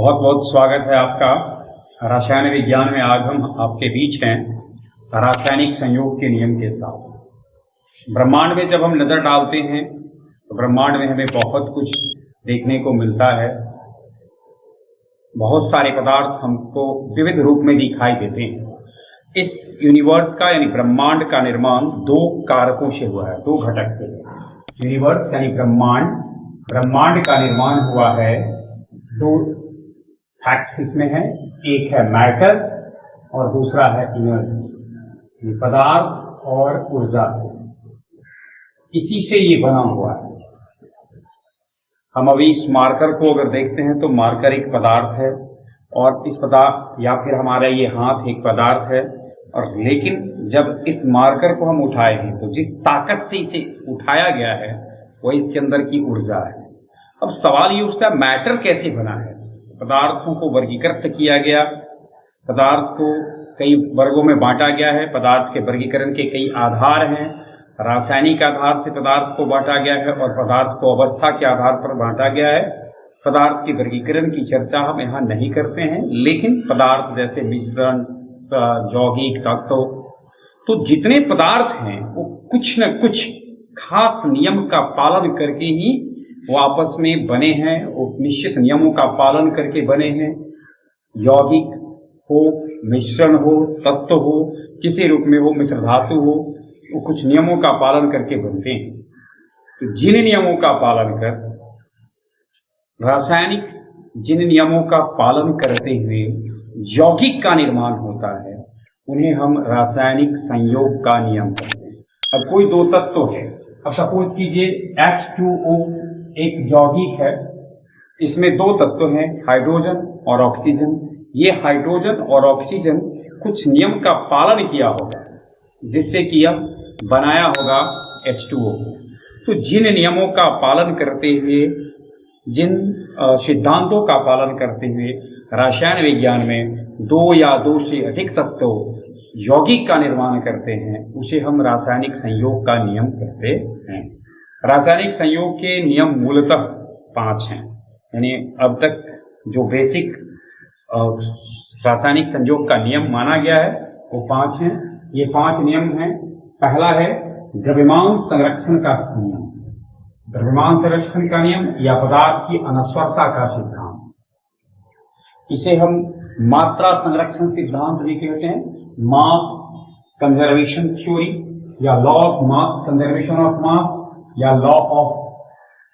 बहुत बहुत स्वागत है आपका रसायन विज्ञान में। आज हम आपके बीच हैं रासायनिक संयोग के नियम के साथ। ब्रह्मांड में जब हम नज़र डालते हैं तो ब्रह्मांड में हमें बहुत कुछ देखने को मिलता है। बहुत सारे पदार्थ हमको विविध रूप में दिखाई देते हैं। इस यूनिवर्स का यानी ब्रह्मांड का निर्माण दो कारकों से हुआ है, दो घटक से। यूनिवर्स यानी ब्रह्मांड का निर्माण हुआ है दो फैक्ट्स इसमें है। एक है मैटर और दूसरा है एनर्जी, पदार्थ और ऊर्जा से। इसी से ये बना हुआ है। हम अभी इस मार्कर को अगर देखते हैं तो मार्कर एक पदार्थ है और इस पदार्थ या फिर हमारा ये हाथ एक पदार्थ है। और लेकिन जब इस मार्कर को हम उठाए हैं तो जिस ताकत से इसे उठाया गया है वह इसके अंदर की ऊर्जा है। अब सवाल ये उठता है मैटर कैसे बना है। पदार्थों को वर्गीकृत किया गया, पदार्थ को कई वर्गों में बांटा गया है। पदार्थ के वर्गीकरण के कई आधार हैं। रासायनिक आधार से पदार्थ को बांटा गया है और पदार्थ को अवस्था के आधार पर बांटा गया है। पदार्थ के वर्गीकरण की चर्चा हम यहाँ नहीं करते हैं, लेकिन पदार्थ जैसे मिश्रण, यौगिक, तत्व, तो जितने पदार्थ हैं वो कुछ न कुछ खास नियम का पालन करके ही वो आपस में बने हैं। वो निश्चित नियमों का पालन करके बने हैं। यौगिक हो, मिश्रण हो, तत्व हो, किसी रूप में हो, मिश्र धातु हो, वो कुछ नियमों का पालन करके बनते हैं। तो जिन नियमों का पालन कर रासायनिक जिन नियमों का पालन करते हुए यौगिक का निर्माण होता है उन्हें हम रासायनिक संयोग का नियम कहते हैं। अब कोई दो तत्व है, अब सपोज कीजिए H2O एक यौगिक है। इसमें दो तत्व हैं, हाइड्रोजन और ऑक्सीजन। ये हाइड्रोजन और ऑक्सीजन कुछ नियम का पालन किया होगा जिससे कि यह बनाया होगा H2O। तो जिन नियमों का पालन करते हुए, जिन सिद्धांतों का पालन करते हुए रसायन विज्ञान में दो या दो से अधिक तत्व यौगिक का निर्माण करते हैं उसे हम रासायनिक संयोग का नियम कहते हैं। रासायनिक संयोग के नियम मूलतः 5 हैं। यानी अब तक जो बेसिक रासायनिक संयोग का नियम माना गया है वो 5 हैं। ये 5 नियम हैं। पहला है द्रव्यमान संरक्षण का नियम। द्रव्यमान संरक्षण का नियम या पदार्थ की अनस्वरता का सिद्धांत, इसे हम मात्रा संरक्षण सिद्धांत भी कहते हैं। मास कंजर्वेशन थ्योरी या law of mass conservation of mass या लॉ ऑफ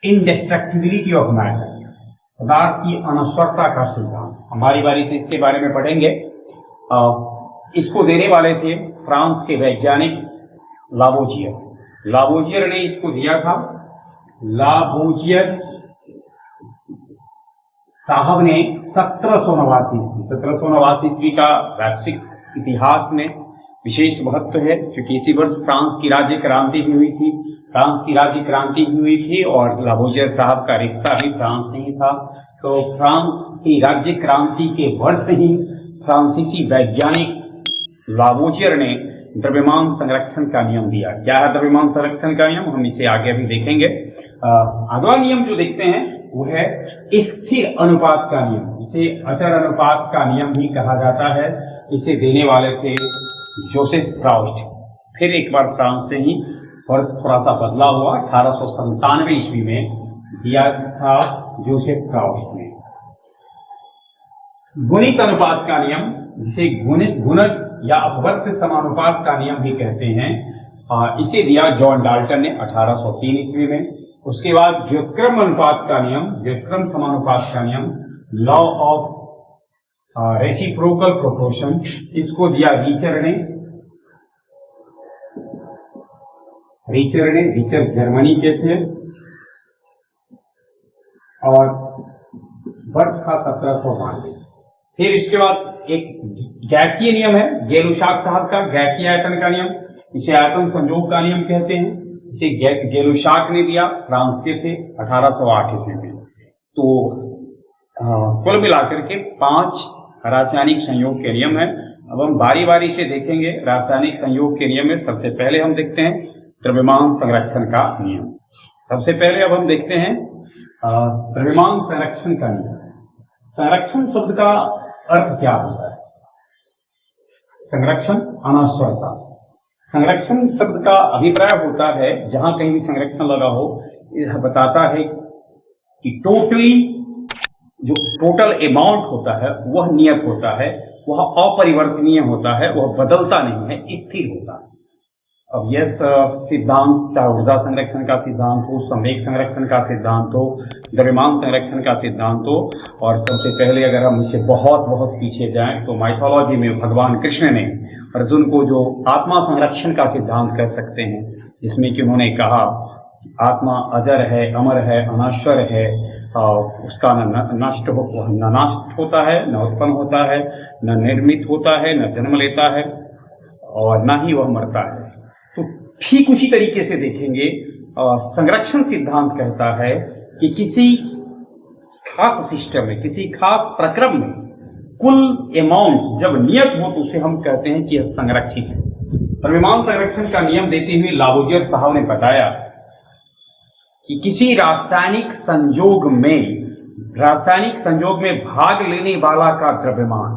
इंडेस्ट्रक्टिबिलिटी ऑफ मैटर, पदार्थ की अनस्वरता का सिद्धांत। हमारी बारी से इसके बारे में पढ़ेंगे। इसको देने वाले थे फ्रांस के वैज्ञानिक लावोजियर। लावोजियर ने इसको दिया था। लावोजियर साहब ने 1789 ईस्वी का वैश्विक इतिहास में विशेष महत्व है, क्योंकि इसी वर्ष फ्रांस की राज्य क्रांति भी हुई थी। फ्रांस की राज्य क्रांति भी हुई थी और लावोजियर साहब का रिश्ता भी फ्रांस से ही था। तो फ्रांस की राज्य क्रांति के वर्ष ही फ्रांसीसी वैज्ञानिक लावोजियर ने द्रव्यमान संरक्षण का नियम दिया। क्या है द्रव्यमान संरक्षण का नियम, हम इसे आगे भी देखेंगे। अगला नियम जो देखते हैं वो है स्थिर अनुपात का नियम, इसे अचर अनुपात का नियम भी कहा जाता है। इसे देने वाले थे जोसेफ प्राउस्ट। फिर एक बार फ्रांस से ही वर्ष थोड़ा सा बदला हुआ, 1897 ईस्वी में दिया था जोसेफ प्राउस्ट ने। गुणित अनुपात का नियम, जिसे गुणज या अपवर्त्य समानुपात का नियम भी कहते हैं, इसे दिया जॉन डाल्टन ने 1803 ईस्वी में। उसके बाद व्युत्क्रम अनुपात का नियम, व्युत्क्रम समानुपात का नियम, लॉ ऑफ रेसिप्रोकल प्रोपोर्शन, इसको दिया रीचर जर्मनी के थे और वर्ष था 1792। फिर इसके बाद एक गैसीय नियम है गेलुशाक साहब का, गैसीय आयतन का नियम। इसे आयतन संयोग का नियम कहते हैं। इसे गेलुशाक ने दिया, फ्रांस के थे, 1808 ईस्वी में। तो कुल मिलाकर के 5 रासायनिक संयोग के नियम है। अब हम बारी बारी से देखेंगे रासायनिक संयोग के नियम में। सबसे पहले हम देखते हैं द्रव्यमान संरक्षण का नियम। सबसे पहले अब हम देखते हैं द्रव्यमान संरक्षण का नियम। संरक्षण शब्द का अर्थ क्या होता है? संरक्षण, अनश्वरता। संरक्षण शब्द का अभिप्राय होता है, जहां कहीं भी संरक्षण लगा हो, यह बताता है कि टोटली जो टोटल अमाउंट होता है वह नियत होता है, वह अपरिवर्तनीय होता है, वह बदलता नहीं है, स्थिर होता है। अब यह सिद्धांत, चाहे ऊर्जा संरक्षण का सिद्धांत हो, संवेग संरक्षण का सिद्धांत हो, द्रव्यमान संरक्षण का सिद्धांत हो, और सबसे पहले अगर हम इसे बहुत बहुत पीछे जाएं तो माइथोलॉजी में भगवान कृष्ण ने अर्जुन को जो आत्मा संरक्षण का सिद्धांत कह सकते हैं, जिसमें कि उन्होंने कहा आत्मा अजर है, अमर है, अनश्वर है, और उसका न नष्ट होता है, न उत्पन्न होता है, न निर्मित होता है, न जन्म लेता है, और न ही वह मरता है। तो ठीक उसी तरीके से देखेंगे, संरक्षण सिद्धांत कहता है कि किसी खास सिस्टम में, किसी खास प्रक्रम में कुल अमाउंट जब नियत हो तो उसे हम कहते हैं कि यह संरक्षित है। द्रव्यमान संरक्षण का नियम देते हुए लावोजियर साहब ने बताया कि किसी रासायनिक संयोग में भाग लेने वाला का द्रव्यमान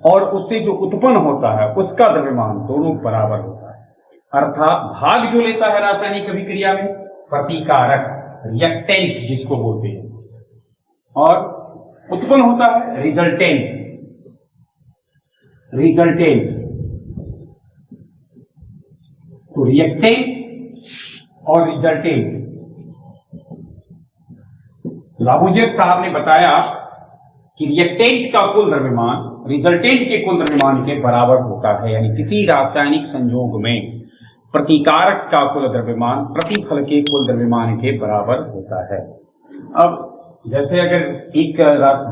और उससे जो उत्पन्न होता है उसका द्रव्यमान दोनों बराबर होता है। अर्थात भाग जो लेता है रासायनिक अभिक्रिया में, प्रतिकारक, रिएक्टेंट जिसको बोलते हैं, और उत्पन्न होता है रिजल्टेंट। तो रिएक्टेंट और रिजल्टेंट, लावोजियर साहब ने बताया कि रिएक्टेंट का कुल द्रव्यमान रिजल्टेंट के कुल द्रव्यमान के बराबर होता है। यानी किसी रासायनिक संयोग में प्रतिकारक का कुल द्रव्यमान प्रतिफल के कुल द्रव्यमान के बराबर होता है। अब जैसे अगर एक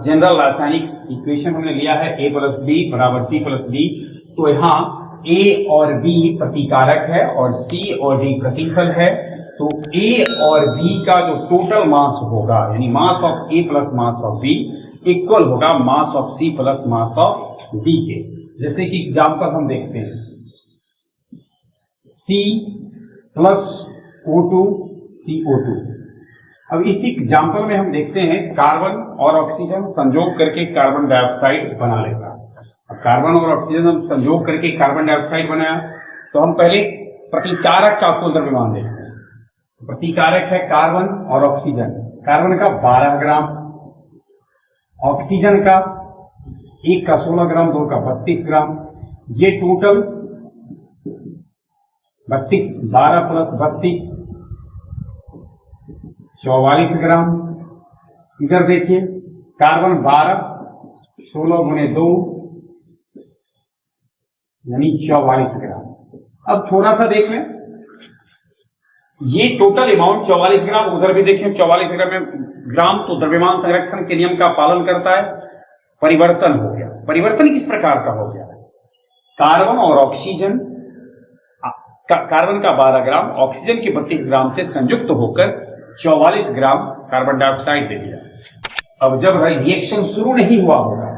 जनरल रासायनिक इक्वेशन हमने लिया है A + B = C + D, तो यहाँ A और B प्रतिकारक है और C और D प्रतिफल है। तो A और B का जो टोटल मास होगा, यानी mass of A plus mass of B equal होगा mass of C plus mass of D के। जैसे कि एग्जाम्पल हम देखते हैं, C प्लस O2 CO2। अब इस एग्जाम्पल में हम देखते हैं कार्बन और ऑक्सीजन संयोग करके कार्बन डाइऑक्साइड बना लेगा। अब कार्बन और ऑक्सीजन हम संयोग करके कार्बन डाइऑक्साइड बनाया, तो हम पहले प्रतिकारक का कुल द्रव्यमान देखते हैं। प्रतिकारक है कार्बन और ऑक्सीजन। कार्बन का 12 ग्राम, ऑक्सीजन का 1 का 16 ग्राम, 2 का 32 ग्राम, ये टोटल 32, 12 प्लस 32 44 ग्राम। इधर देखिए कार्बन 12, 16 गुणे 2 यानी 44 ग्राम। अब थोड़ा सा देख लें, ये टोटल अमाउंट 44 ग्राम, उधर भी देखें 44 ग्राम, तो द्रव्यमान संरक्षण के नियम का पालन करता है। परिवर्तन हो गया। परिवर्तन किस प्रकार का हो गया? कार्बन और ऑक्सीजन, कार्बन का 12 ग्राम ऑक्सीजन के 32 ग्राम से संयुक्त होकर 44 ग्राम कार्बन डाइऑक्साइड दे दिया। अब जब रिएक्शन शुरू नहीं हुआ होगा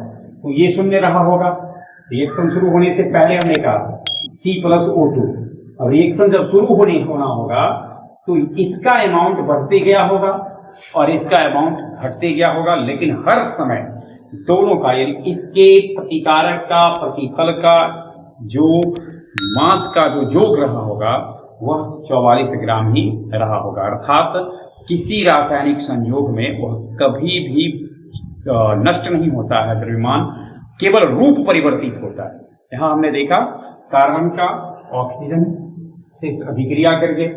तो ये शून्य रहा होगा। रिएक्शन शुरू होने से पहले हमने कहा C + O2। अब रिएक्शन जब शुरू होना होगा तो इसका अमाउंट बढ़ते गया होगा और इसका अमाउंट घटते गया होगा, लेकिन हर समय दोनों का, यानी इसके प्रतिकारक का प्रतिफल का जो मास का जो योग रहा होगा वह 44 ग्राम ही रहा होगा। अर्थात किसी रासायनिक संयोग में वह कभी भी नष्ट नहीं होता है द्रव्यमान, केवल रूप परिवर्तित होता है। यहां हमने देखा कार्बन का ऑक्सीजन से अभिक्रिया करके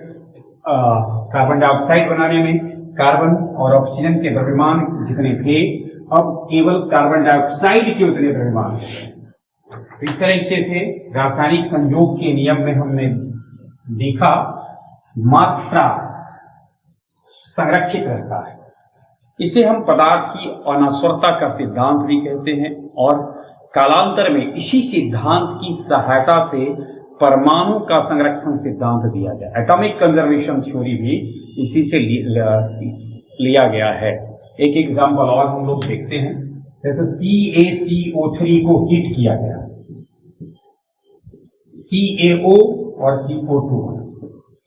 कार्बन डाइऑक्साइड बनाने में कार्बन और ऑक्सीजन के द्रव्यमान जितने थे, अब केवल कार्बन डाइऑक्साइड के उतने द्रव्यमान थे। तो इस तरीके से रासायनिक संयोग के नियम में हमने देखा मात्रा संरक्षित रहता है। इसे हम पदार्थ की अनश्वरता का सिद्धांत भी कहते हैं, और कालांतर में इसी सिद्धांत की सहायता से परमाणु का संरक्षण सिद्धांत दिया गया। एटॉमिक कंजर्वेशन थ्योरी भी इसी से लिया गया है। एक एग्जांपल और हम लोग देखते हैं, जैसे CaCO3 को हीट किया गया, CaO और CO2।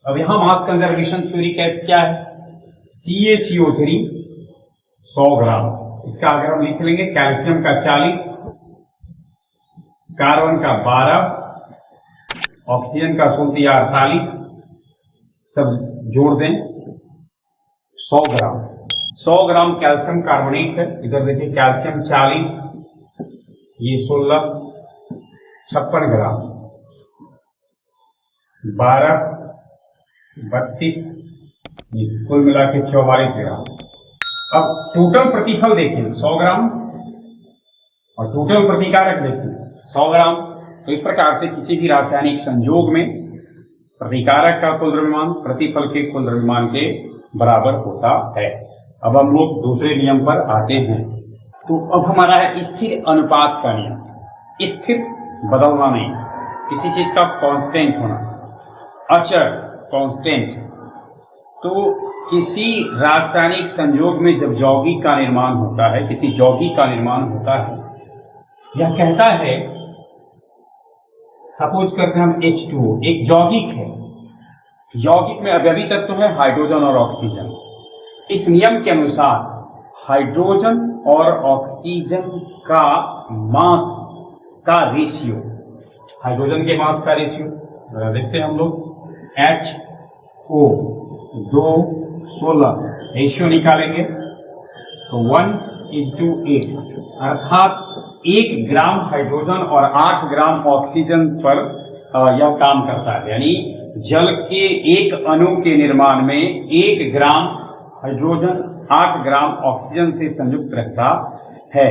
अब यहां मास कंजर्वेशन थ्योरी कैसे क्या है? CaCO3 100 ग्राम इसका अगर हम लिख लेंगे कैल्शियम का 40, कार्बन का 12, ऑक्सीजन का 16 या 48, सब जोड़ दें 100 ग्राम। 100 ग्राम कैल्शियम कार्बोनेट है। इधर देखिए कैल्शियम 40, ये 16, 56 ग्राम, 12, 32, ये कुल मिला के 44 ग्राम। अब टोटल प्रतिफल देखिए 100 ग्राम और टोटल प्रतिकारक देखिए 100 ग्राम। तो इस प्रकार से किसी भी रासायनिक संयोग में प्रतिकारक का कुल द्रव्यमान प्रतिफल के कुल द्रव्यमान के बराबर होता है। अब हम लोग दूसरे नियम पर आते हैं। तो अब हमारा है स्थिर अनुपात का नियम। स्थिर बदलना नहीं, किसी चीज का कांस्टेंट होना, अचर कांस्टेंट। तो किसी रासायनिक संयोग में जब यौगिक का निर्माण होता है, किसी यौगिक का निर्माण होता है, यह कहता है, सपोज करते हैं हम H2O एक यौगिक है, यौगिक में अवयवी तत्व है हाइड्रोजन और ऑक्सीजन। इस नियम के अनुसार हाइड्रोजन और ऑक्सीजन का मास का रेशियो, हाइड्रोजन के मास का रेशियो देखते हैं हम लोग, HO 2 16 रेशियो निकालेंगे तो 1:8, अर्थात 1 ग्राम हाइड्रोजन और 8 ग्राम ऑक्सीजन पर यह काम करता है। यानी जल के एक अणु के निर्माण में 1 ग्राम हाइड्रोजन 8 ग्राम ऑक्सीजन से संयुक्त रहता है।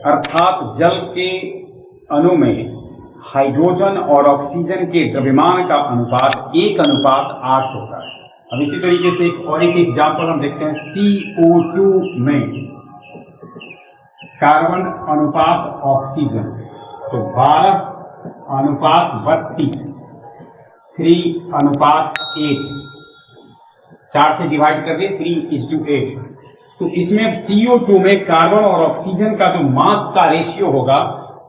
अर्थात जल के अणु में हाइड्रोजन और ऑक्सीजन के द्रव्यमान का अनुपात 1:8 होता है। अब इसी तरीके से एक एग्जाम्पल हम देखते हैं CO2 में कार्बन अनुपात ऑक्सीजन, तो 12:32, 3:8, 4 से डिवाइड कर दिए 3:8। तो इसमें अब CO2 में कार्बन और ऑक्सीजन का जो मास का रेशियो होगा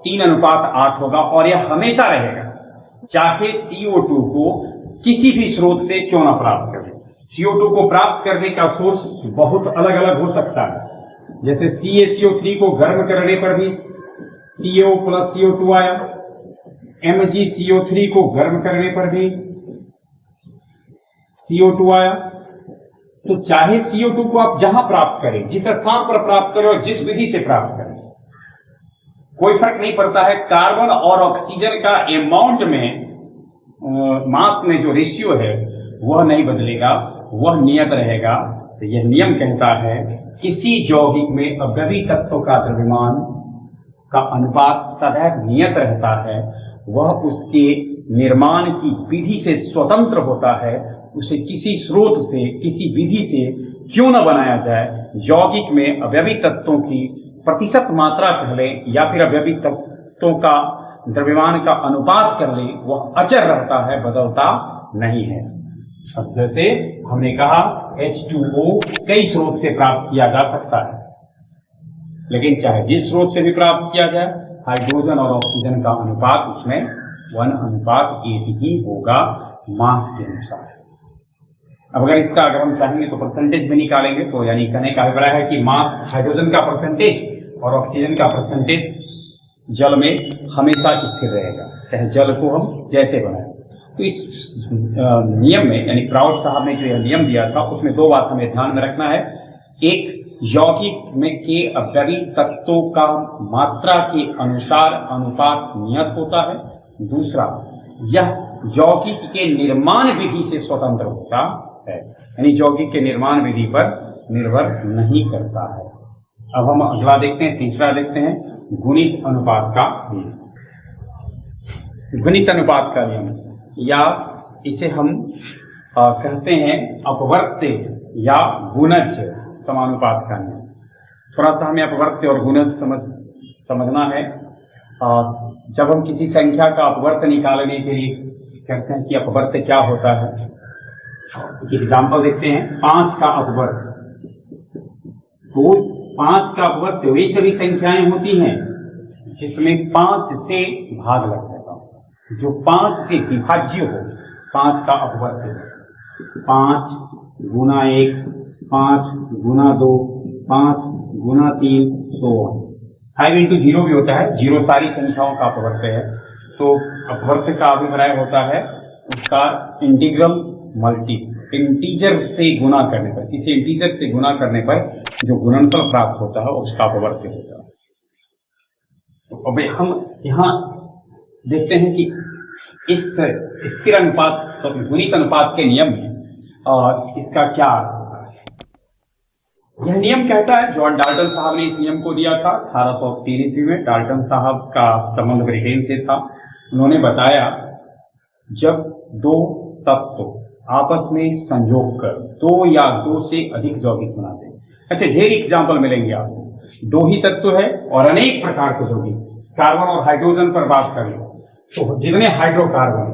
3:8 होगा और यह हमेशा रहेगा, चाहे CO2 को किसी भी स्रोत से क्यों ना प्राप्त करें। CO2 को प्राप्त करने का सोर्स बहुत अलग अलग हो सकता है। जैसे CaCO3 को गर्म करने पर भी CO प्लस CO2 आया, MgCO3 को गर्म करने पर भी CO2 आया। तो चाहे CO2 को आप जहां प्राप्त करें, जिस स्थान पर प्राप्त करें और जिस विधि से प्राप्त करें, कोई फर्क नहीं पड़ता है। कार्बन और ऑक्सीजन का अमाउंट में मास में जो रेशियो है वह नहीं बदलेगा, वह नियत रहेगा। तो यह नियम कहता है किसी यौगिक में अवयवी तत्वों का द्रव्यमान का अनुपात सदैव नियत रहता है, वह उसके निर्माण की विधि से स्वतंत्र होता है। उसे किसी स्रोत से, किसी विधि से क्यों न बनाया जाए, यौगिक में अवयवी तत्वों की प्रतिशत मात्रा कह लें या फिर अवयवी तत्वों का द्रव्यमान का अनुपात कह लें, वह अचर रहता है, बदलता नहीं है। अब जैसे हमने कहा H2O कई स्रोत से प्राप्त किया जा सकता है, लेकिन चाहे जिस स्रोत से भी प्राप्त किया जाए, हाइड्रोजन और ऑक्सीजन का अनुपात उसमें 1:8 ही होगा मास के अनुसार। अब अगर हम चाहेंगे तो परसेंटेज भी निकालेंगे। तो यानी कहने का अभिप्राय है कि मास, हाइड्रोजन का परसेंटेज और ऑक्सीजन का परसेंटेज जल में हमेशा स्थिर रहेगा, चाहे जल को हम जैसे बनाएं। तो इस नियम में, यानी प्राउड साहब ने जो यह नियम दिया था, उसमें 2 बात हमें ध्यान में रखना है। एक, यौगिक में के अवयवी तत्वों का मात्रा के अनुसार अनुपात नियत होता है। दूसरा, यह यौगिक के निर्माण विधि से स्वतंत्र होता है, यानी यौगिक के निर्माण विधि पर निर्भर नहीं करता है। अब हम अगला देखते हैं, तीसरा देखते हैं, गुणित अनुपात का नियम। गुणित अनुपात का नियम, या इसे हम कहते हैं अपवर्त्य या गुणज समानुपात का नियम। थोड़ा सा हमें अपवर्त्य और गुणज समझना है। जब हम किसी संख्या का अपवर्त्य निकालने के लिए कहते हैं कि अपवर्त्य क्या होता है, एक एग्जाम्पल देखते हैं। 5 का अपवर्त्य, तो 5 का अपवर्त्य वे सभी संख्याएं होती हैं जिसमें 5 से भाग लग जाता हो, जो 5 से विभाज्य हो। 5 का अपवर्त्य 5 गुना 1 5 गुना 2, 5 गुना 3, सो 5 इंटू 0 भी होता है, 0 सारी संख्याओं का अपवर्त है। तो अपवर्त का अभिप्राय होता है उसका इंटीग्रल इंटीजर से गुना करने पर, किसी इंटीजर से गुना करने पर जो गुणनफल प्राप्त होता है उसका अपवर्त होता है। तो अब हम यहाँ देखते हैं कि इस स्थिर अनुपात गुणित अनुपात के नियम में इसका क्या अर्थ होता है। यह नियम कहता है, जॉन डाल्टन साहब ने इस नियम को दिया था 1803 ईस्वी में। डाल्टन साहब का संबंध ब्रिटेन से था। उन्होंने बताया जब दो तत्व आपस में संयोग कर 2 या 2 से अधिक यौगिक बनाते हैं, ऐसे ढेर एग्जाम्पल मिलेंगे आपको। 2 ही तत्व है और अनेक प्रकार के यौगिक, कार्बन और हाइड्रोजन पर बात करें तो जितने हाइड्रोकार्बन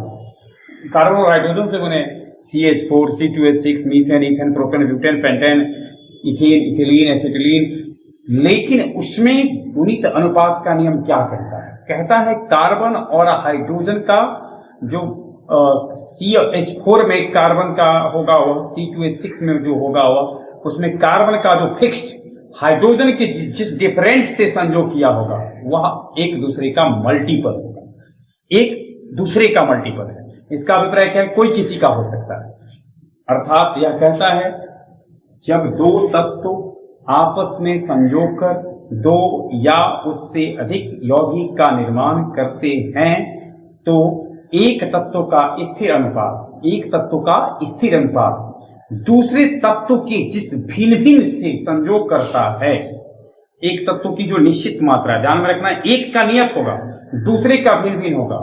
कार्बन और हाइड्रोजन से बने CH4, C2H6, methane, ethane, propane, butane, pentane, ethane, ethylene, acetylene, लेकिन उसमें गुणित अनुपात का नियम क्या कहता है? कहता है कार्बन और हाइड्रोजन का जो CH4 में कार्बन का होगा वह C2H6 में जो होगा वह उसमें कार्बन का जो फिक्स्ड हाइड्रोजन के जिस डिफरेंट से संयोग किया होगा वह एक दूसरे का मल्टीपल होगा, एक दूसरे का मल्टीपल है। इसका अभिप्राय क्या है? कोई किसी का हो सकता है। अर्थात यह कहता है जब 2 तत्व आपस में संयोग कर 2 या उससे अधिक यौगिक का निर्माण करते हैं तो एक तत्व का स्थिर अनुपात दूसरे तत्व के जिस भिन्न भिन्न से संयोग करता है, एक तत्व की जो निश्चित मात्रा, ध्यान में रखना, एक का नियत होगा, दूसरे का भिन्न भिन्न होगा,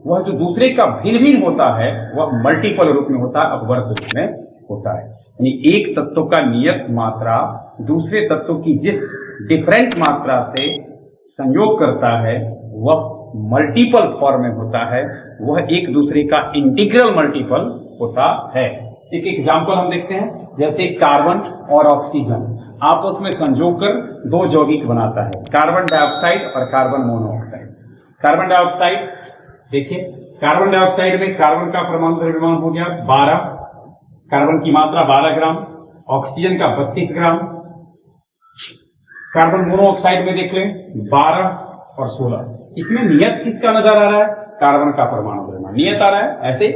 वह जो दूसरे का भिन्न भिन्न होता है वह मल्टीपल रूप में होता है, अपवर्त रूप में होता है। यानी एक तत्व का नियत मात्रा दूसरे तत्व की जिस डिफरेंट मात्रा से संयोग करता है वह मल्टीपल फॉर्म में होता है, वह एक दूसरे का इंटीग्रल मल्टीपल होता है। एक एग्जाम्पल हम देखते हैं, जैसे कार्बन और ऑक्सीजन आपस में संयोग कर 2 यौगिक बनाता है, कार्बन डाइऑक्साइड और कार्बन मोनोऑक्साइड। कार्बन डाइऑक्साइड देखिए, कार्बन डाइऑक्साइड में कार्बन का परमाणु द्रव्यमान हो गया 12, कार्बन की मात्रा 12 ग्राम, ऑक्सीजन का 32 ग्राम। कार्बन मोनोऑक्साइड में देख लें 12 और 16। इसमें नियत किसका नजर आ रहा है? कार्बन का परमाणु द्रव्यमान नियत आ रहा है। ऐसे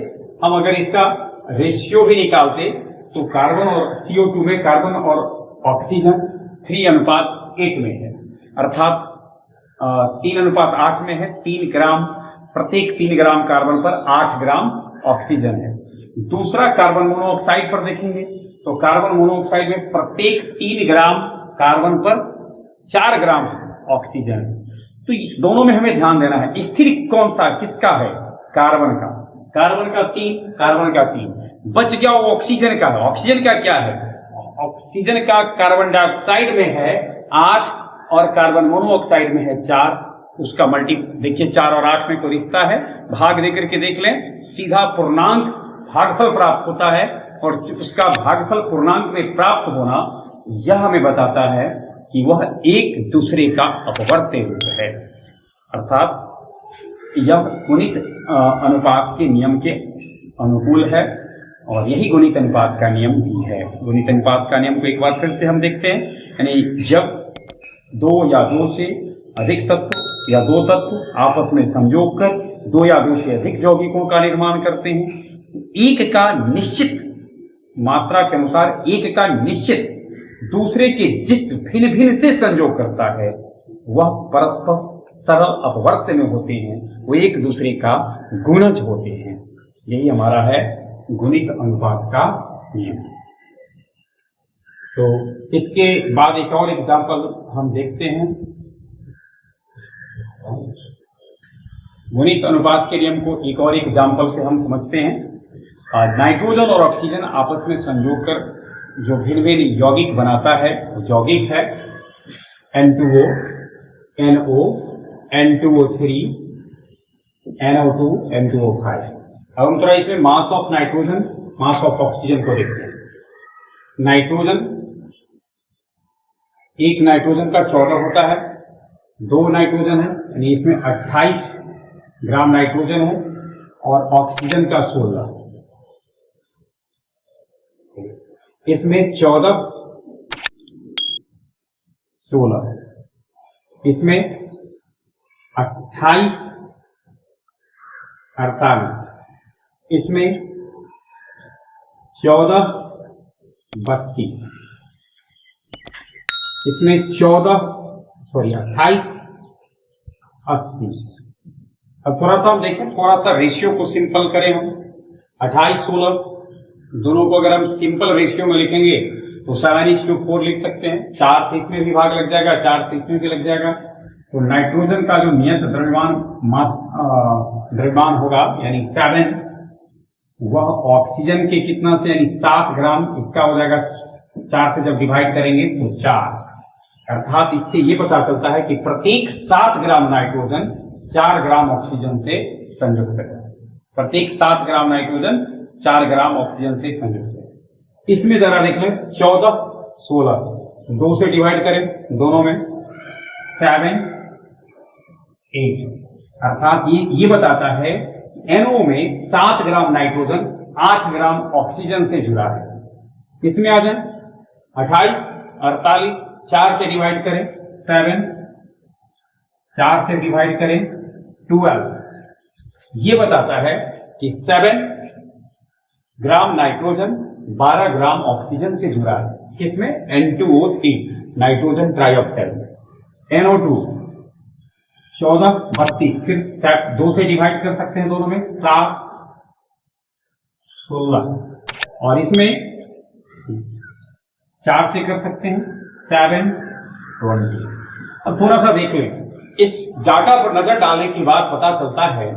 हम अगर इसका रेशियो भी निकालते तो कार्बन और CO2 में कार्बन और ऑक्सीजन 3:8 में है, अर्थात 3:8 में है। 3 ग्राम, प्रत्येक 3 ग्राम कार्बन पर 8 ग्राम ऑक्सीजन है। दूसरा कार्बन मोनोऑक्साइड पर देखेंगे तो कार्बन मोनोऑक्साइड में प्रत्येक 3 ग्राम कार्बन पर 4 ग्राम ऑक्सीजन है। तो इस दोनों में हमें ध्यान देना है। स्थिर कौन सा किसका है? कार्बन का। कार्बन का 3, कार्बन का 3, बच गया वो ऑक्सीजन का है। ऑक्सीजन का क्या है? ऑक्सीजन का कार्बन डाइऑक्साइड में है 8 और कार्बन मोनोऑक्साइड में है 4। उसका मल्टी देखिए, 4 और 8 में कोई रिश्ता है, भाग देकर के देख लें, सीधा पूर्णांक भागफल प्राप्त होता है और उसका भागफल पूर्णांक में प्राप्त होना यह हमें बताता है कि वह एक दूसरे का अपवर्त्य रूप है। अर्थात यह गुणित अनुपात के नियम के अनुकूल है और यही गुणित अनुपात का नियम भी है। गुणित अनुपात का नियम को एक बार फिर से हम देखते हैं, यानी जब 2 या 2 से अधिक तत्व या 2 तत्व आपस में संयोग कर 2 या 2 से अधिक यौगिकों का निर्माण करते हैं, एक का निश्चित मात्रा के अनुसार एक का निश्चित दूसरे के जिस भिन्न भिन्न से संयोग करता है वह परस्पर सरल अपवर्त्य में होते हैं, वो एक दूसरे का गुणज होते हैं। यही हमारा है गुणित अनुपात का नियम। तो इसके बाद एक और एग्जाम्पल हम देखते हैं। गुणित अनुपात के नियम को एक और एग्जाम्पल से हम समझते हैं। नाइट्रोजन और ऑक्सीजन आपस में संयोग कर जो भिन्न भिन्न यौगिक बनाता है वो यौगिक है N2O, NO, N2O3, NO2, N2O5। अब हम थोड़ा इसमें mass of nitrogen, mass of oxygen को देखते हैं। नाइट्रोजन, एक नाइट्रोजन का 14 होता है, 2 नाइट्रोजन है, यानी इसमें 28 ग्राम नाइट्रोजन है और ऑक्सीजन का 16। इसमें 14 16, इसमें 28, 48, इसमें 14, 32, इसमें 28, 80। अब थोड़ा सा हम देखें, थोड़ा सा रेशियो को सिंपल करें हम। 28, 16 दोनों को अगर हम सिंपल रेशियो में लिखेंगे तो 7:4 लिख सकते हैं। 4 से इसमें भी भाग लग जाएगा, 4 से इसमें भी लग जाएगा। तो नाइट्रोजन का जो नियत द्रव्यमान होगा यानी 7, वह ऑक्सीजन के कितना से यानी 7 ग्राम, इसका हो जाएगा 4 से जब डिवाइड करेंगे तो 4। अर्थात इससे ये पता चलता है कि प्रत्येक 7 ग्राम नाइट्रोजन 4 ग्राम ऑक्सीजन से संयुक्त है। प्रत्येक 7 ग्राम नाइट्रोजन 4 ग्राम ऑक्सीजन से संयुक्त है। इसमें जरा देख लें 14, 16 2 से डिवाइड करें दोनों में 7, 8, अर्थात ये बताता है NO में 7 ग्राम नाइट्रोजन 8 ग्राम ऑक्सीजन से जुड़ा है। इसमें आ जाए 28, 48 4 से डिवाइड करें 7, 4 से डिवाइड करें 12, ये बताता है कि 7 ग्राम नाइट्रोजन 12 ग्राम ऑक्सीजन से जुड़ा है। किसमें? N2O3 नाइट्रोजन ट्राइऑक्साइड में। NO2 14, 32 फिर 2 से डिवाइड कर सकते हैं दोनों में 7, 16 और इसमें 4 से कर सकते हैं 7, 20। अब थोड़ा सा देख लें, इस डाटा पर नजर डालने के बाद पता चलता है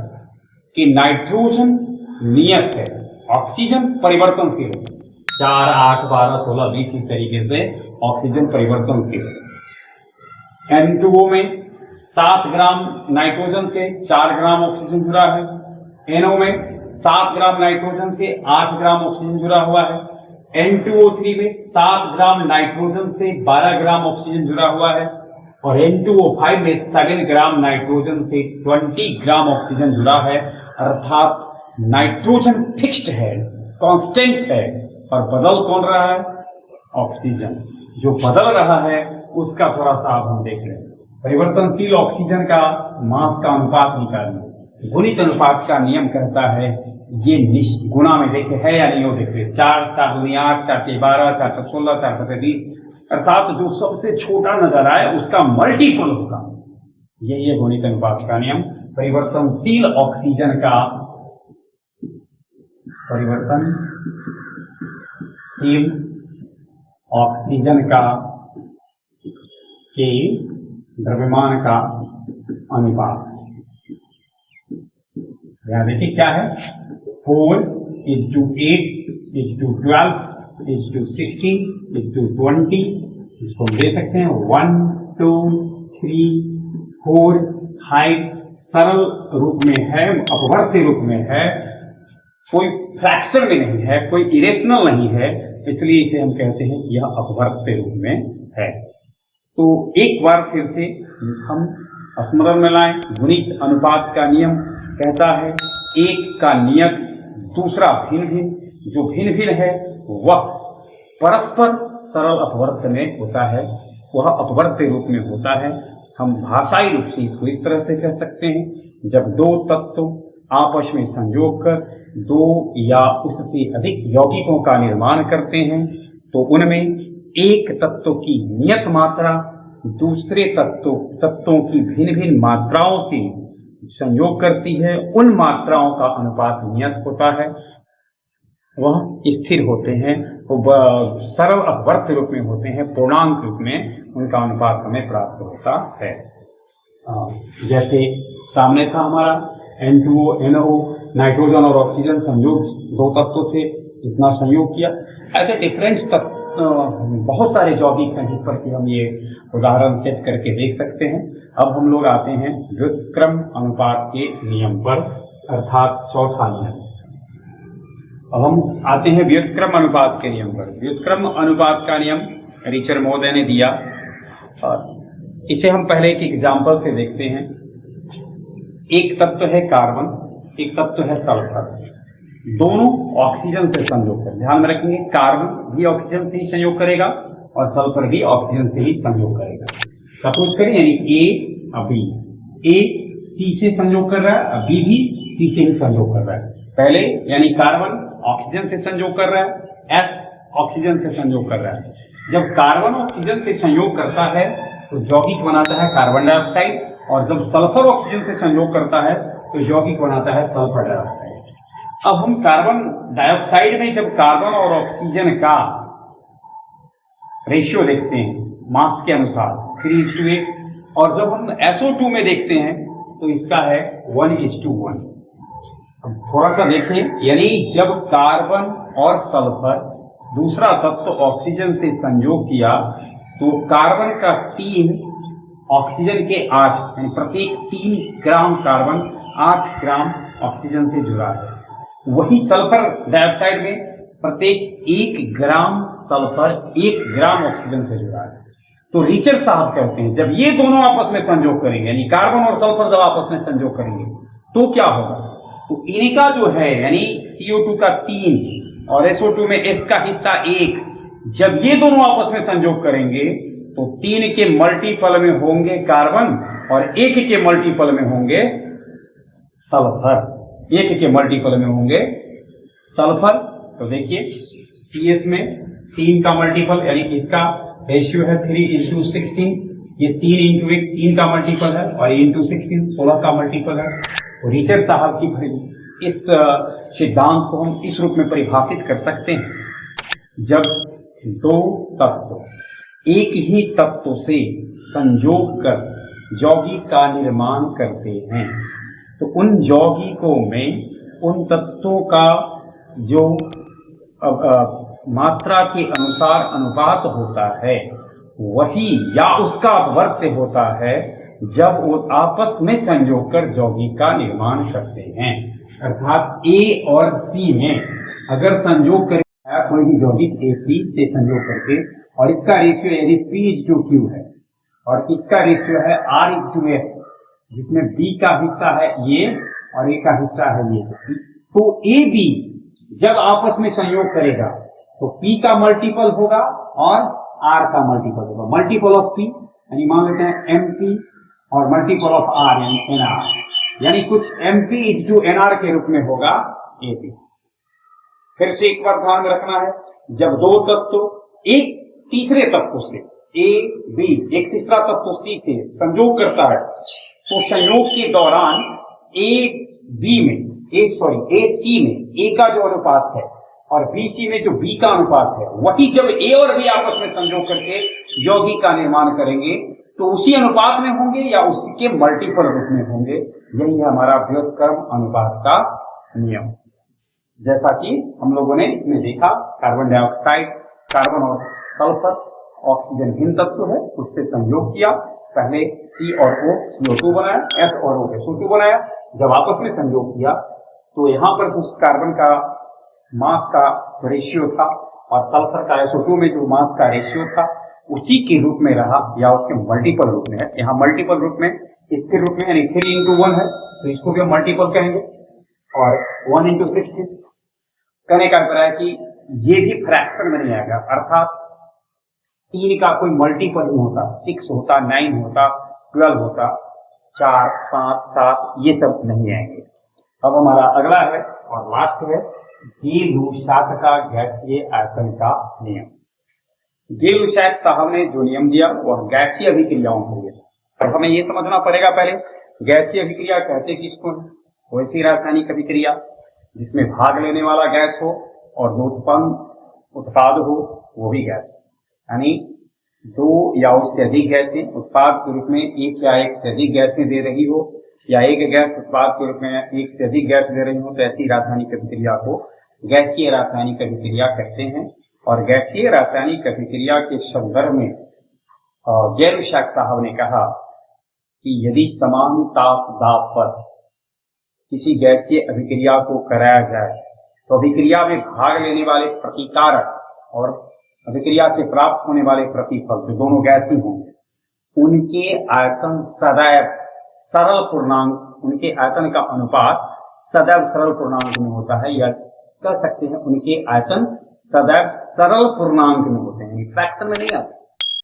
कि नाइट्रोजन नियत है, ऑक्सीजन परिवर्तनशील है। 4, 8, 12, 16, 20 इस तरीके से ऑक्सीजन परिवर्तनशील है। N2O में 7 ग्राम नाइट्रोजन से 4 ग्राम ऑक्सीजन जुड़ा है। NO में 7 ग्राम नाइट्रोजन से 8 ग्राम ऑक्सीजन जुड़ा हुआ है। N2O3 में 7 ग्राम नाइट्रोजन से 12 ग्राम ऑक्सीजन जुड़ा हुआ है और N2O5 में 7 ग्राम नाइट्रोजन से 20 ग्राम ऑक्सीजन जुड़ा है। अर्थात नाइट्रोजन फिक्स्ड है, कांस्टेंट है और बदल कौन रहा है? ऑक्सीजन। जो बदल रहा है उसका थोड़ा सा आप हम देख रहे हैं। परिवर्तनशील ऑक्सीजन का मास का अनुपात निकालिए। गुणित अनुपात का नियम कहता है ये गुना में देखे है या नहीं हो, देखिए 4, 4 दूनी 8, 4 के 12, 4 4 16, 4 4 20, अर्थात जो सबसे छोटा नजर आए उसका मल्टीपल होगा। यही है गुणित अनुपात का नियम। परिवर्तनशील ऑक्सीजन का के द्रव्यमान का अनुपात, यहां देखिए क्या है, 4:8 12 16 20। इसको हम दे सकते हैं 1 2 3 4। हाइट सरल रूप में है, अपवर्त्य रूप में है, कोई फ्रैक्शन में नहीं है, कोई इरेशनल नहीं है, इसलिए इसे हम कहते हैं कि यह अपवर्त्य रूप में है। तो एक बार फिर से हम स्मरण में लाएं, गुणित अनुपात का नियम कहता है एक का नियत दूसरा भिन्न भिन्न, जो भिन्न भिन्न है वह परस्पर सरल अपवर्त्य में होता है, वह अपवर्त्य रूप में होता है। हम भाषाई रूप से इसको इस तरह से कह सकते हैं, जब दो तत्व आपस में संयोग कर 2 या उससे अधिक यौगिकों का निर्माण करते हैं तो उनमें एक तत्व की नियत मात्रा दूसरे तत्वों की भिन्न भिन्न मात्राओं से संयोग करती है। उन मात्राओं का अनुपात नियत होता है, वह स्थिर होते हैं, वो सरल अपवर्त्य रूप में होते हैं, पूर्णांक रूप में उनका अनुपात हमें प्राप्त होता है। जैसे सामने था हमारा N2O NO, नाइट्रोजन और ऑक्सीजन संयोग, 2 तत्व थे, इतना संयोग किया। ऐसे डिफरेंस तक बहुत सारे यौगिक हैं जिस पर कि हम ये उदाहरण सेट करके देख सकते हैं। अब हम लोग आते हैं व्युत्क्रम अनुपात के नियम पर, अर्थात चौथा नियम। अब हम आते हैं व्युत्क्रम अनुपात के नियम पर। व्युत्क्रम अनुपात का नियम रिचर महोदय ने दिया और इसे हम पहले एक एग्जाम्पल से देखते हैं। एक तत्व है कार्बन, एक तत्व है सल्फर, दोनों ऑक्सीजन से संयोग कर, ध्यान में रखेंगे कार्बन भी ऑक्सीजन से ही संयोग करेगा और सल्फर भी ऑक्सीजन से ही संयोग करेगा। सपोज करें यानी ए बी, ए सी से संयोग कर रहा है, बी भी सी से ही संयोग कर रहा है। पहले यानी कार्बन ऑक्सीजन से संयोग कर रहा है, एस ऑक्सीजन से संयोग कर रहा है। जब कार्बन ऑक्सीजन से संयोग करता है तो यौगिक बनाता है कार्बन डाइऑक्साइड, और जब सल्फर ऑक्सीजन से संयोग करता है तो यौगिक बनाता है सल्फर डाइऑक्साइड। अब हम कार्बन डाइऑक्साइड में जब कार्बन और ऑक्सीजन का रेशियो देखते हैं मास के अनुसार 3:8, और जब हम SO2 में देखते हैं तो इसका है 1:1। अब थोड़ा सा देखें, यानी जब कार्बन और सल्फर दूसरा तत्व ऑक्सीजन से संयोग किया तो कार्बन का 3, ऑक्सीजन के 8, यानी प्रत्येक 3 ग्राम कार्बन 8 ग्राम ऑक्सीजन से जुड़ा है। वही सल्फर डाइऑक्साइड में प्रत्येक 1 ग्राम सल्फर 1 ग्राम ऑक्सीजन से जुड़ा है। तो रिचर साहब कहते हैं जब ये दोनों आपस में संयोग करेंगे, यानी कार्बन और सल्फर जब आपस में संयोग करेंगे तो क्या होगा, तो इनका जो है यानी CO2 का 3 और SO2 में S का हिस्सा 1, जब ये दोनों आपस में संयोग करेंगे तो 3 के मल्टीपल में होंगे कार्बन और 1 के मल्टीपल में होंगे सल्फर, 1 के मल्टीपल में होंगे सल्फर। तो देखिए CS में 3 का मल्टीपल यानी इसका रेशियो है 3:16, ये 3 का मल्टीपल है और ये 16 16 का मल्टीपल है। तो रिचर साहब की इस सिद्धांत को हम इस रूप में परिभाषित कर सकते हैं, जब दो तत्व एक ही तत्व से संयोग कर यौगिक का निर्माण करते हैं तो उन यौगिकों में उन तत्वों का जो मात्रा के अनुसार अनुपात होता है वही या उसका अपवर्त्य होता है जब वो आपस में संयोग कर यौगिक का निर्माण करते हैं। अर्थात A और C में अगर संयोग करें कोई भी यौगिक AC से संयोग करके, और इसका रेशियो यदि P:Q है और इसका रेशियो है R:S, जिसमें B का हिस्सा है ये और A का हिस्सा है ये, तो AB जब आपस में संयोग करेगा तो P का मल्टीपल होगा और R का मल्टीपल होगा। मल्टीपल ऑफ P यानी मान लेते हैं MP और मल्टीपल ऑफ R यानी NR, यानी कुछ MP:NR के रूप में होगा AP। फिर से एक बार ध्यान में रखना है, जब दो तत्व एक तीसरे तत्व से A B एक तीसरा तत्व C से संयोग करता है तो संयोग के दौरान AC में A का जो अनुपात है और BC में जो B का अनुपात है, वही जब A और B आपस में संयोग करके यौगिक का निर्माण करेंगे तो उसी अनुपात में होंगे या उसके मल्टीपल रूप में होंगे। यही है हमारा व्युत्क्रम अनुपात का नियम। जैसा कि हम लोगों ने इसमें देखा, कार्बन डाइऑक्साइड, कार्बन और सल्फर ऑक्सीजन भिन्न तत्व है, उससे संयोग किया, पहले C और O CO2 बनाया, S और O SO2 बनाया। जब आपस में संयोग किया तो यहाँ पर जो कार्बन का मास का रेशियो था और सल्फर का SO2 में जो मास का रेशियो था उसी के रूप में रहा या उसके मल्टीपल रूप में है। यहाँ मल्टीपल रूप में स्थिर रूप में यानी 3:1 है तो इसको भी हम मल्टीपल कहेंगे, और 1:16 कहने का अभिप्राय है कि ये भी फ्रैक्शन में नहीं आएगा, अर्थात 3 का कोई मल्टीपल नहीं होता, 6 होता, 9 होता, 12 होता, 4 5 7 ये सब नहीं आएंगे। अब हमारा अगला है और लास्ट है गे-लुसाक का गैसीय आयतन का नियम। गे-लुसाक साहब ने जो नियम दिया वह गैसीय अभिक्रियाओं के लिए। अब हमें ये समझना पड़ेगा पहले गैसीय अभिक्रिया कहते किसको है। वैसी रासायनिक अभिक्रिया जिसमें भाग लेने वाला गैस हो और जो उत्पन्न उत्पाद हो वो भी गैस, यानी 2 या उससे अधिक गैसें उत्पाद के रूप में एक या एक से अधिक गैसें दे रही हो या एक गैस उत्पाद के रूप में एक से अधिक गैस दे रही हो, तो ऐसी रासायनिक अभिक्रिया को गैसीय रासायनिक अभिक्रिया कहते हैं। और गैसीय रासायनिक अभिक्रिया के संदर्भ में गे-लुसाक साहब ने कहा कि यदि समान ताप दाब पर किसी गैसीय अभिक्रिया को कराया जाए तो अभिक्रिया में भाग लेने वाले प्रतिकारक और अभिक्रिया से प्राप्त होने वाले प्रतिफल जो दोनों गैस ही होंगे, उनके आयतन सदैव सरल पूर्णांक, उनके आयतन का अनुपात सदैव सरल पूर्णांक में होता है, या कह सकते हैं उनके आयतन सदैव सरल पूर्णांक में होते हैं, फ्रैक्शन में नहीं आते।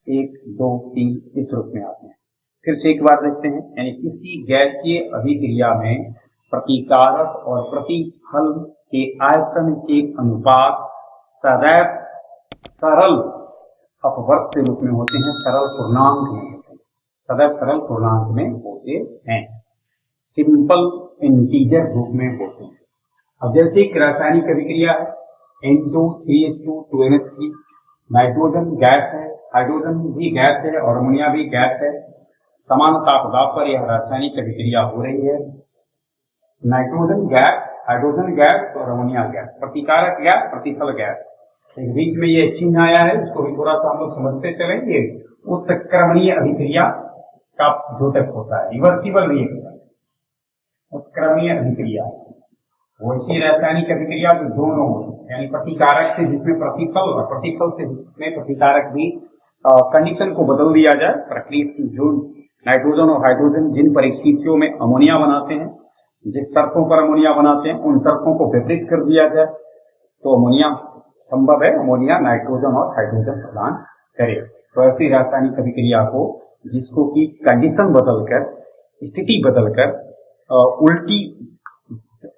1, 2, 3 इस रूप में आते हैं। फिर से एक बार देखते हैं, यानी किसी गैसीय अभिक्रिया में प्रतिकारक और प्रतिफल के आयतन के अनुपात सदैव सरल अपवर्त के रूप में होते हैं, सरल पूर्णांक में होते हैं, सदैव सरल पूर्णांक में होते हैं, सिंपल इंटीजर रूप में होते हैं। अब जैसे एक रासायनिक अभिक्रिया है, N2 3H2 2NH3, nitrogen gas है, हाइड्रोजन भी गैस है और अमोनिया भी गैस है। समान तापदाब पर यह रासायनिक अभिक्रिया हो रही है। नाइट्रोजन गैस, हाइड्रोजन गैस और अमोनिया गैस, प्रतिकारक गैस, प्रतिफल गैस। एक बीच में ये चिन्ह आया है, इसको भी थोड़ा सा हम लोग समझते चलेंगे। उत्क्रमणीय अभिक्रिया का द्योतक होता है, रिवर्सिबल रिएक्शन। उत्क्रमणीय अभिक्रिया वैसी रासायनिक अभिक्रिया जो दोनों यानी प्रतिकारक से जिसमें प्रतिफल और प्रतिफल से जिसमें प्रतिकारक भी कंडीशन को बदल दिया जाए। प्रक्रिया जो नाइट्रोजन और हाइड्रोजन जिन परिस्थितियों में अमोनिया बनाते हैं, जिस शर्तों पर अमोनिया बनाते हैं, उन शर्तों को विपरीत कर दिया जाए तो अमोनिया संभव है, अमोनिया नाइट्रोजन और हाइड्रोजन प्रदान करे। तो ऐसी रासायनिक अभिक्रिया को जिसको की कंडीशन बदलकर, स्थिति बदलकर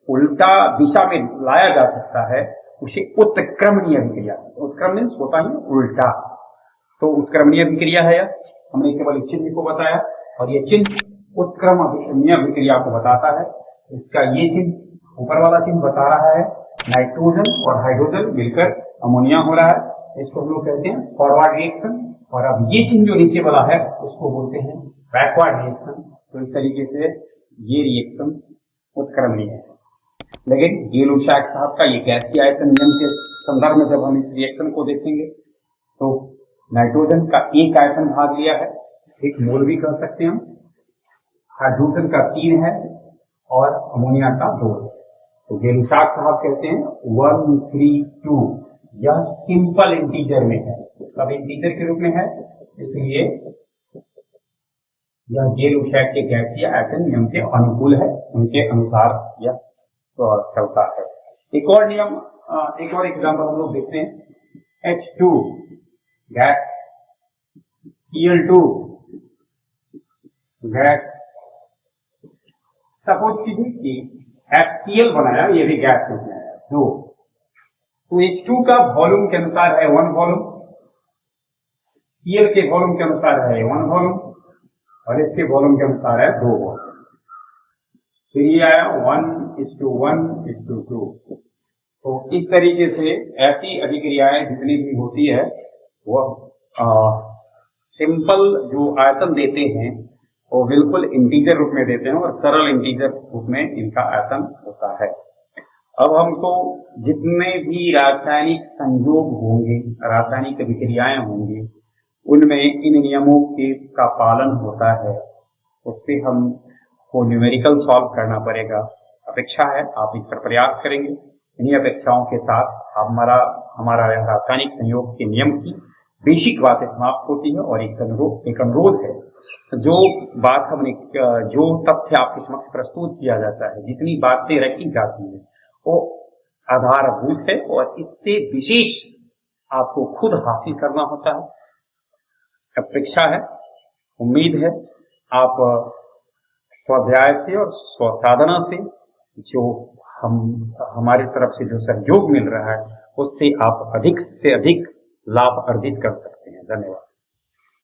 उल्टा दिशा में लाया जा सकता है, उसे उत्क्रमणीय अभिक्रिया। उत्क्रमण होता है उल्टा, तो उत्क्रमणीय अभिक्रिया है। हमने केवल चिन्ह को बताया और ये चिन्ह उत्क्रमणीय अभिक्रिया को बताता है। इसका ये चिन्ह ऊपर वाला चिन्ह बता रहा है नाइट्रोजन और हाइड्रोजन मिलकर अमोनिया हो रहा है, इसको हम लोग कहते हैं फॉरवर्ड रिएक्शन। और अब ये चिन्ह जो नीचे वाला है उसको बोलते हैं बैकवर्ड रिएक्शन। तो इस तरीके से ये रिएक्शन उत्क्रमणीय है। लेकिन गेल-लुसाक साहब का ये गैसीय आयतन नियम के संदर्भ में जब हम इस रिएक्शन को देखेंगे तो नाइट्रोजन का एक आयतन भाग लिया है, एक मोल भी कह सकते हैं हम, हाइड्रोजन का 3 है और अमोनिया का 2 है। तो गेल-लुसाक साहब कहते हैं 1, 3, 2 यह सिंपल इंटीजर में है, सब इंटीजर के रूप में है, इसलिए यह गेल-लुसाक के गैसीय आयतन नियम के अनुकूल है, उनके अनुसार यह तो चलता है। एक और नियम, एक और एग्जाम्पल हम लोग देखते हैं। H2 gas, Cl2 gas. Suppose कीजिए कि HCl बनाया, ये भी गैस रूप में है 2, तो H2 का वॉल्यूम के अनुसार है 1 वॉल्यूम, Cl के वॉल्यूम के अनुसार है 1 वॉल्यूम और इसके वॉल्यूम के अनुसार है 2 वॉल्यूम। फिर ये आया 1:1:2। तो इस तरीके से ऐसी अभिक्रियाएं जितनी भी होती है वह सिंपल जो आयतन देते हैं वो बिल्कुल इंटीजर रूप में देते हैं और सरल इंटीजर रूप में इनका आयतन होता है। अब हमको जितने भी रासायनिक संयोग होंगे, रासायनिक अभिक्रियाएं होंगी, उनमें इन नियमों का पालन होता है, उस पर हम को न्यूमेरिकल सॉल्व करना पड़ेगा। अपेक्षा है आप इस पर प्रयास करेंगे। इन्हीं अपेक्षाओं के साथ हमारा रासायनिक संयोग के नियम की बेसिक बातें समाप्त होती है और एक अनुरोध है, जो बात हमने जो तथ्य आपके समक्ष प्रस्तुत किया जाता है, जितनी बातें रखी जाती है वो आधारभूत है और इससे विशेष आपको खुद हासिल करना होता है। अपेक्षा है, उम्मीद है आप स्वाध्याय से और स्वसाधना से जो हमारी तरफ से जो सहयोग मिल रहा है उससे आप अधिक से अधिक लाभ अर्जित कर सकते हैं। धन्यवाद।